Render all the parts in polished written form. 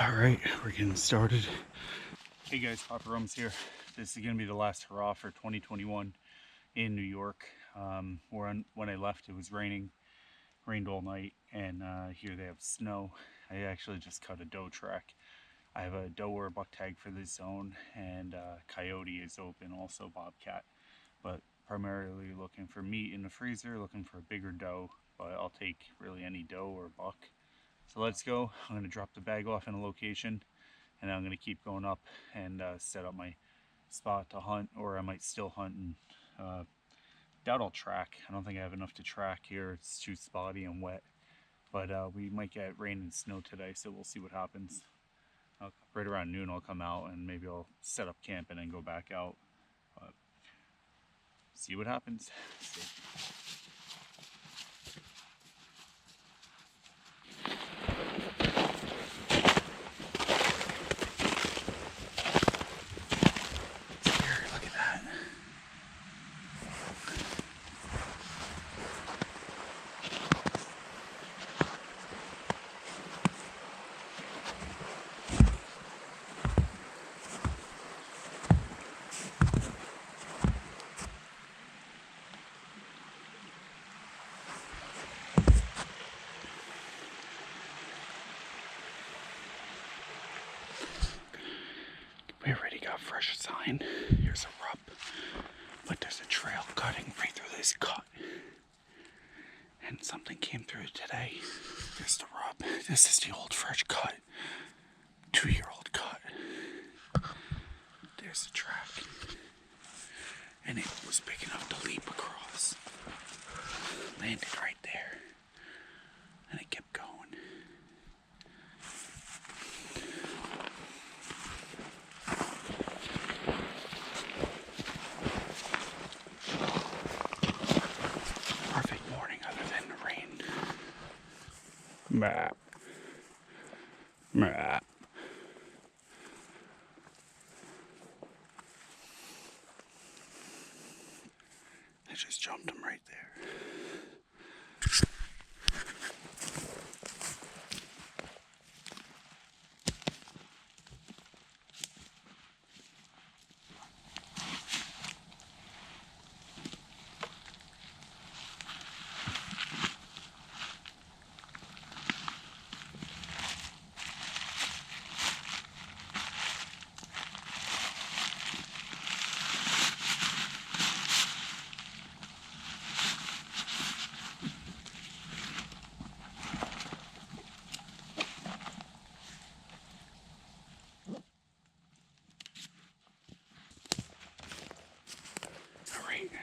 Alright, we're getting started. Hey guys, Papa Rums here. This is going to be the last hurrah for 2021 in New York. When I left, it was rained all night, and here they have snow. I actually just cut a doe track. I have a doe or a buck tag for this zone, and coyote is open, also bobcat. But primarily looking for meat in the freezer, looking for a bigger doe, but I'll take really any doe or buck. So let's go. I'm going to drop the bag off in a location, and I'm going to keep going up and set up my spot to hunt, or I might still hunt and doubt I'll track. I don't think I have enough to track here. It's too spotty and wet, but we might get rain and snow today, so we'll see what happens. Right around noon I'll come out and maybe I'll set up camp and then go back out, but see what happens. We already got fresh sign. Here's a rub, but there's a trail cutting right through this cut, and something came through today. Here's the rub. This is the old fresh cut, 2-year-old cut. There's the track, and it was big enough to leap across. Landed right there, and it kept going. Map. Map. I just jumped him right there.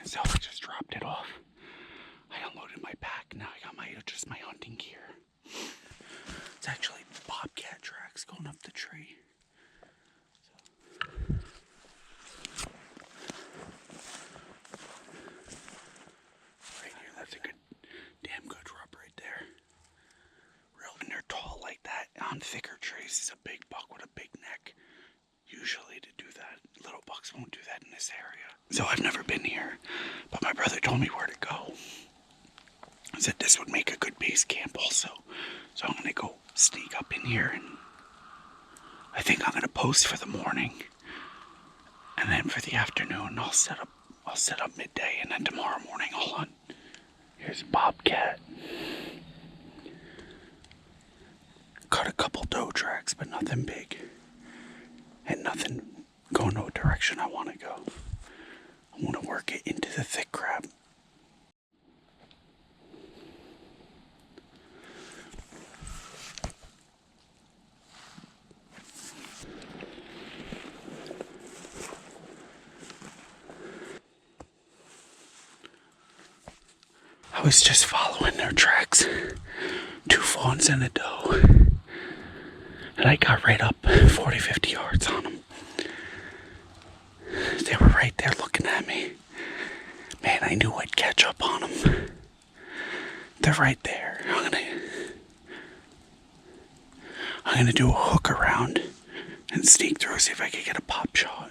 So I just dropped it off. I unloaded my pack. Now I got just my hunting gear. It's actually bobcat tracks going up the tree. Right here, that's a damn good rub right there. When they're tall like that on thicker trees, is a big buck with a big neck. Usually to do that. Little bucks won't do that in this area. So I've never been here, but my brother told me where to go. He said this would make a good base camp also. So I'm gonna go sneak up in here, and I think I'm gonna post for the morning. And then for the afternoon I'll set up midday, and then tomorrow morning I'll hunt. Here's a bobcat. Cut a couple doe tracks, but nothing big. And nothing going no direction I want to go. I want to work it into the thick crab. I was just following their tracks. 2 fawns and a doe. And I got right up 40-50 yards on them. They were right there looking at me. Man, I knew I'd catch up on them. They're right there. I'm gonna do a hook around and sneak through, see if I can get a pop shot.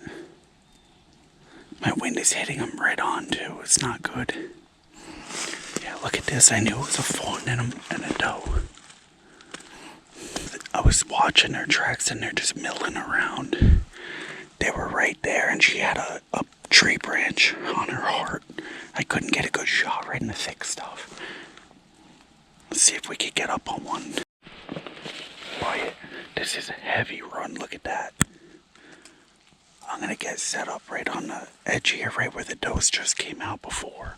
My wind is hitting them right on too. It's not good. Yeah, look at this. I knew it was a fawn and a doe. I was was watching their tracks and they're just milling around. They were right there and she had a tree branch on her heart. I couldn't get a good shot right in the thick stuff. Let's see if we could get up on one. Boy, this is a heavy run, look at that. I'm gonna get set up right on the edge here, right where the does just came out before.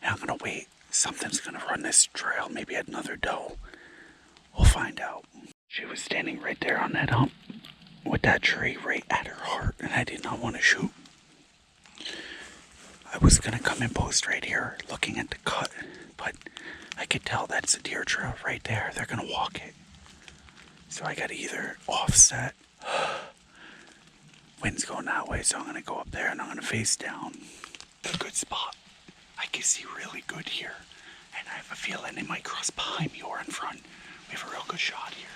And I'm gonna wait. Something's gonna run this trail, maybe another doe. We'll find out. She was standing right there on that hump with that tree right at her heart, and I did not want to shoot. I was gonna come and post right here looking at the cut, but I could tell that's a deer trail right there. They're gonna walk it. So I gotta either offset. Wind's going that way, so I'm gonna go up there and I'm gonna face down. A good spot. I can see really good here. And I have a feeling they might cross behind me or in front. We have a real good shot here.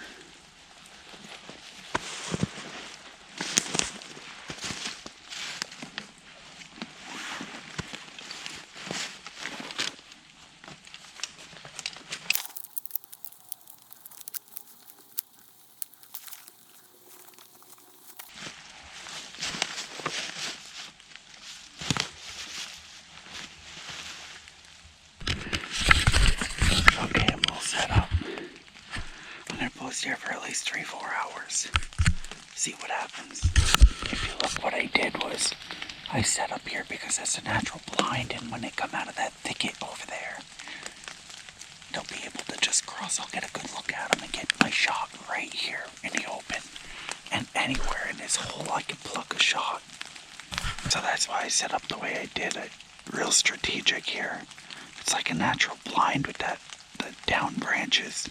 Okay, I'm all set up. I'm gonna post here for at least 3-4 hours. See what happens. If you look, what I did was I set up here because that's a natural blind, and when they come out of that thicket over there, they'll be able to just cross. I'll get a good look at them and get my shot right here in the open. And anywhere in this hole I can pluck a shot. So that's why I set up the way I did it. Real strategic here. It's like a natural blind with the down branches.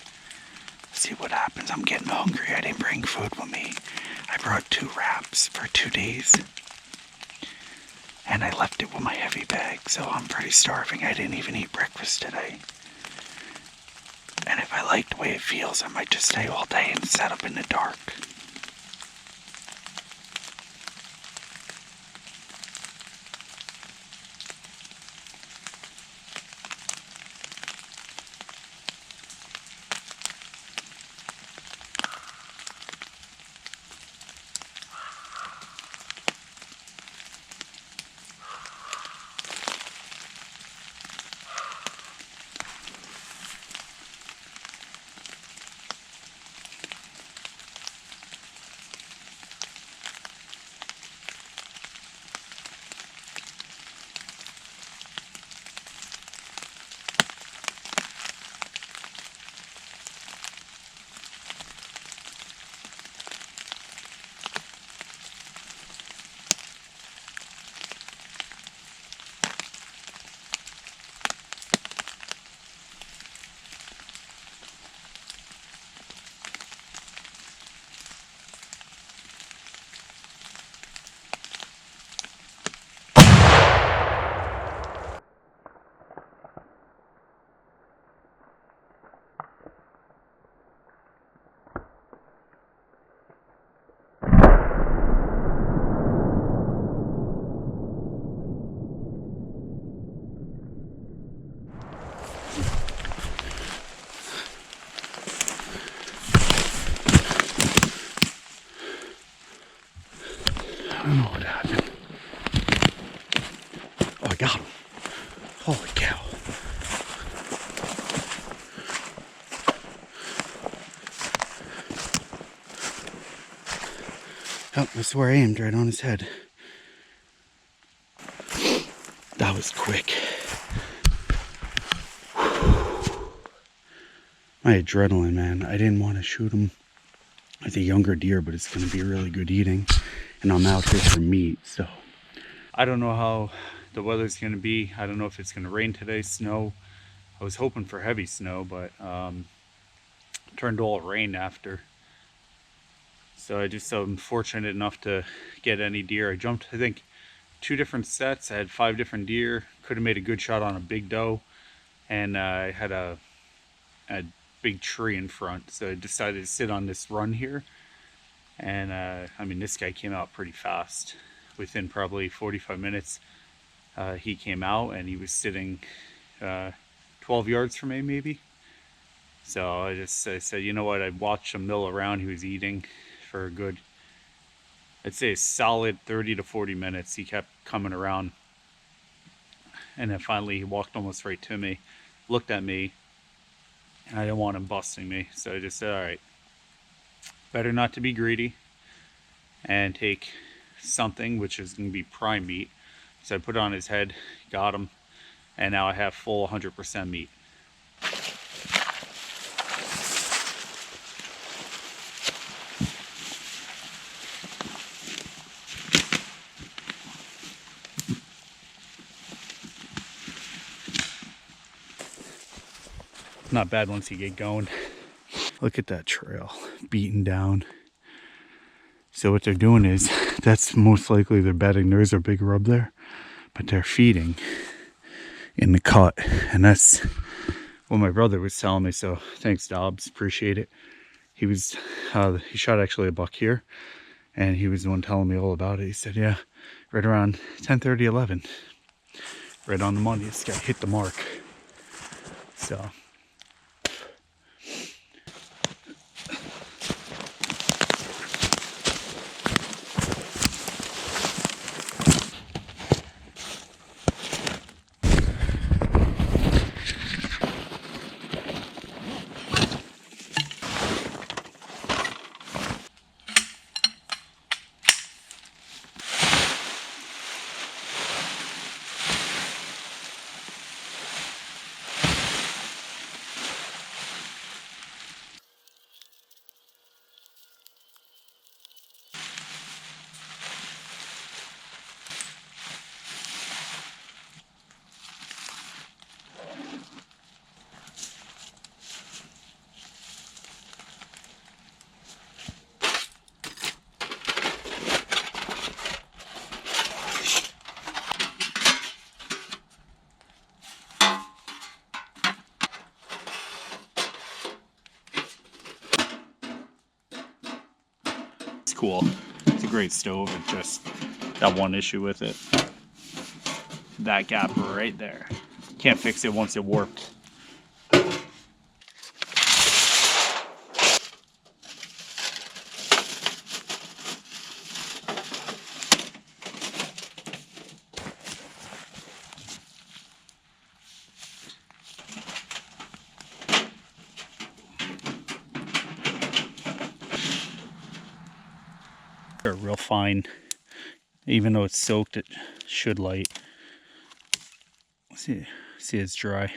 See what happens. I'm getting hungry. I didn't bring food with me. I brought 2 wraps for 2 days. And I left it with my heavy bag, so I'm pretty starving. I didn't even eat breakfast today. And if I like the way it feels, I might just stay all day and set up in the dark. I don't know what happened. Oh, I got him. Holy cow. Oh, that's where I aimed, right on his head. That was quick. My adrenaline, man. I didn't want to shoot him with a younger deer, but it's going to be really good eating. And I'm out here for meat, so. I don't know how the weather's going to be. I don't know if it's going to rain today, snow. I was hoping for heavy snow, but turned all rain after. So I just am fortunate enough to get any deer. I jumped, I think, 2 different sets. I had 5 different deer. Could have made a good shot on a big doe. And I had a big tree in front. So I decided to sit on this run here. And I mean, this guy came out pretty fast. Within probably 45 minutes, he came out and he was sitting 12 yards from me, maybe. So I said, you know what, I watched him mill around. He was eating for a good, I'd say a solid 30 to 40 minutes. He kept coming around. And then finally he walked almost right to me, looked at me, and I didn't want him busting me. So I just said, all right, better not to be greedy and take something which is going to be prime meat. So I put it on his head, got him, and now I have full 100% meat. Not bad once you get going. Look at that trail, beaten down. So what they're doing is, that's most likely they're bedding. There's a big rub there, but they're feeding in the cut. And that's what my brother was telling me. So thanks, Dobbs, appreciate it. He was, he shot actually a buck here, and he was the one telling me all about it. He said, yeah, right around 10:30, 11, right on the money. This guy hit the mark. So it's cool. It's a great stove. It's just that one issue with it. That gap right there. Can't fix it once it warped. They're real fine. Even though it's soaked, it should light. See it's dry.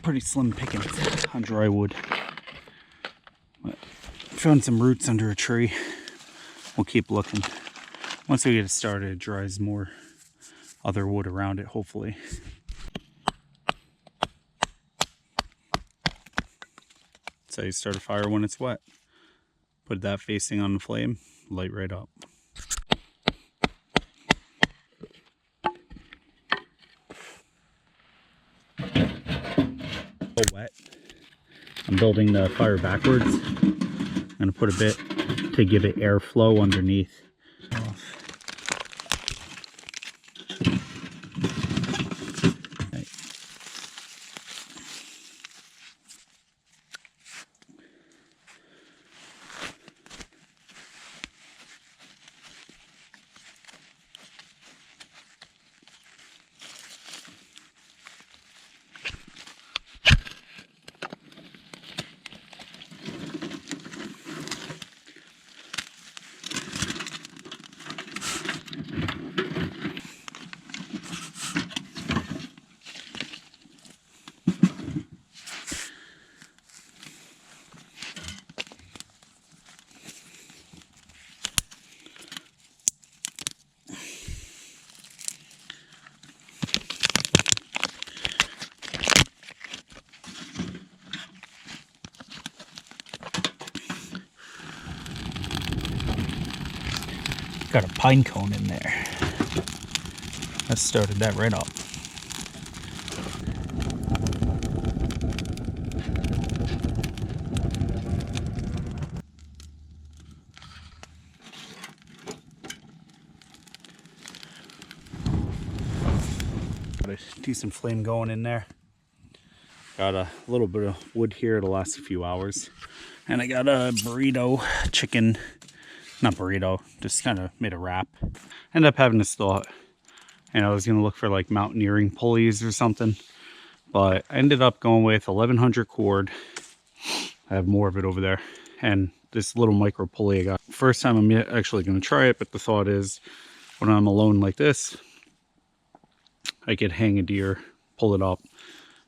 Pretty slim pickings on dry wood. But found some roots under a tree. We'll keep looking. Once we get it started, it dries more other wood around it, hopefully. That's how you start a fire when it's wet. Put that facing on the flame, light right up. Wet. I'm building the fire backwards. I'm going to put a bit to give it airflow underneath. Got a pine cone in there. That started that right up. Got a decent flame going in there. Got a little bit of wood here to last a few hours. And I got a burrito chicken, not burrito, just kind of made a wrap. Ended up having this thought, and I was gonna look for like mountaineering pulleys or something, but I ended up going with 1100 cord. I have more of it over there, and this little micro pulley I got. First time I'm actually gonna try it, but the thought is when I'm alone like this, I could hang a deer, pull it up,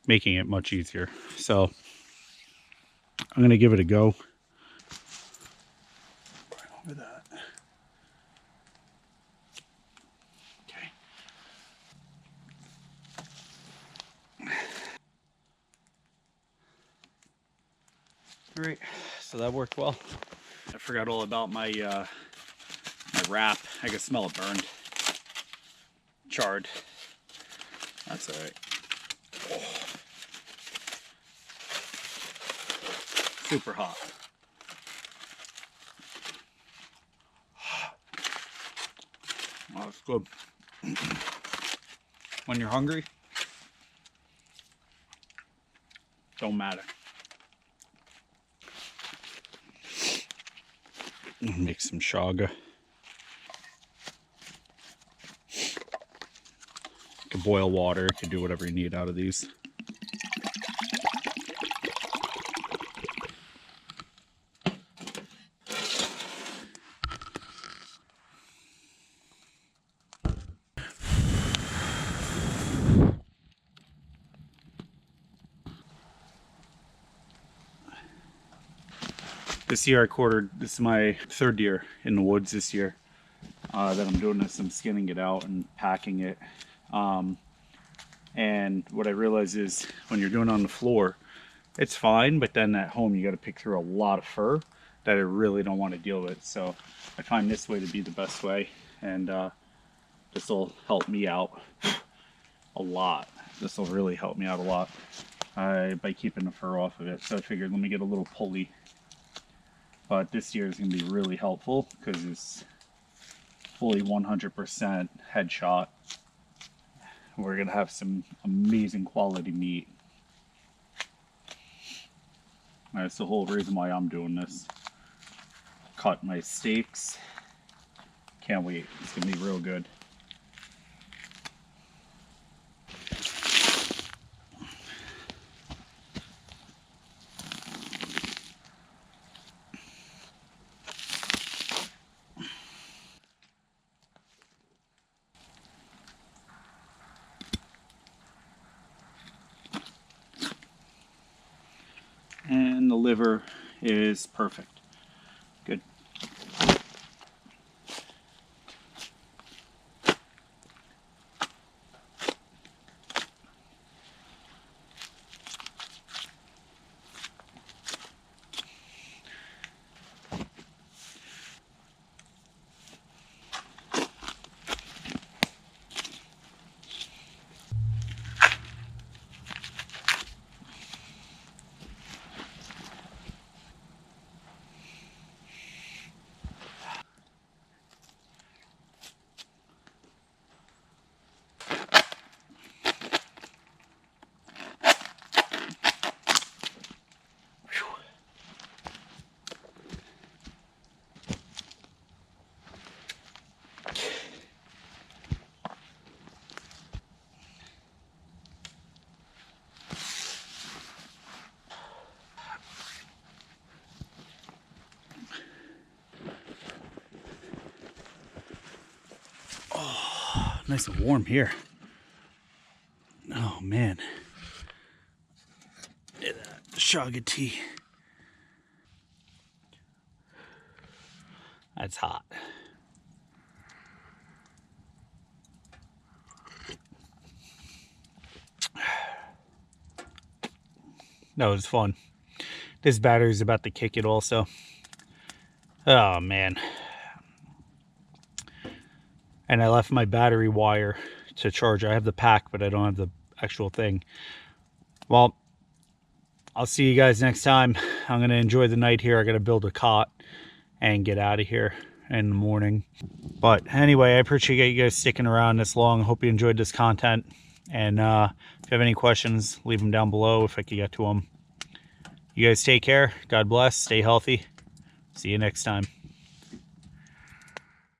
making it much easier. So I'm gonna give it a go. Right over that. Okay. All right, so that worked well. I forgot all about my my wrap. I can smell it burned, charred. That's all right. Oh. Super hot. Oh, it's good. When you're hungry, don't matter. Make some shaga. You can boil water, you can do whatever you need out of these. This year I quartered, this is my third deer in the woods this year that I'm doing this. I'm skinning it out and packing it. And what I realize is when you're doing it on the floor, it's fine, but then at home you got to pick through a lot of fur that I really don't want to deal with. So I find this way to be the best way, and this will help me out a lot. This will really help me out a lot by keeping the fur off of it. So I figured let me get a little pulley. But this year is going to be really helpful because it's fully 100% headshot. We're going to have some amazing quality meat. That's the whole reason why I'm doing this. Cut my steaks. Can't wait. It's going to be real good. And the liver is perfect. Good. Nice and warm here. Oh man. Look at that shaga tea. That's hot. That was fun. This battery's about to kick it also. Oh man. And I left my battery wire to charge. I have the pack, but I don't have the actual thing. Well, I'll see you guys next time. I'm going to enjoy the night here. I got to build a cot and get out of here in the morning. But anyway, I appreciate you guys sticking around this long. Hope you enjoyed this content. And if you have any questions, leave them down below if I can get to them. You guys take care. God bless. Stay healthy. See you next time.